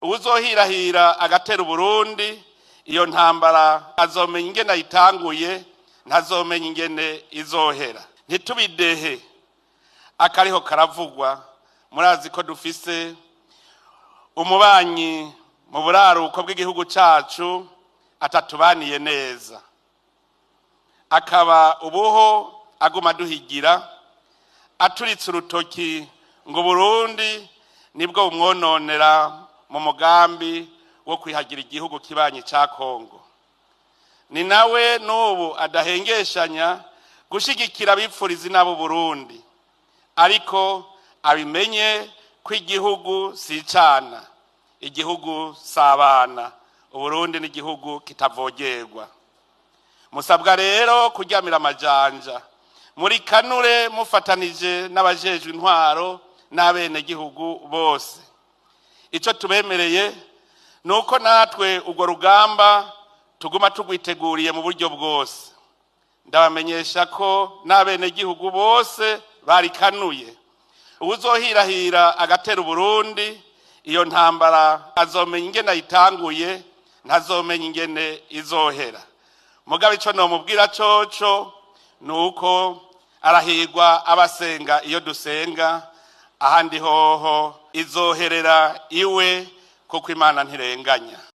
uwuzohirahira agatera Uburundi iyo ntambara azomenya ingene ayitanguye ntazomenya ingene izohera. Ntitubidehe akariho karavugwa. Murazi ko dufise umubanyi mu buraruko bw'igihugu cacu atatubaniye neza, akaba ubuho aguma duhigira aturitse urutoki ngo Burundi nibwo umwononera mu mugambi wo kwihagira igihugu kibanyi ca Kongo. Ni nawe n'ubu adahengeshanya gushigikira abipfuriza nabo Burundi, ariko abimenye ko igihugu si cana, igihugu sabana, Uburundi n'igihugu kitavogerwa. Musabwa rero kuryamira amajanja muri kanure mufatanije n'abajejwe intwaro n'abene gihugu bose. Ico tubemereye nuko natwe urwo rugamba tuguma tugwiteguriye mu buryo bwose. Ndabamenyesha ko n'abene gihugu bose barikanuye uwuzohirahira agatera Uburundi iyo ntambara azomenya ingene ayitanguye ntazomenya ingene izohera. Mugabe ico nomubwira coco nuko arahirwa abasenga iyo dusenga, ahandi hoho izoherera iwe kuko Imana ntirenganya.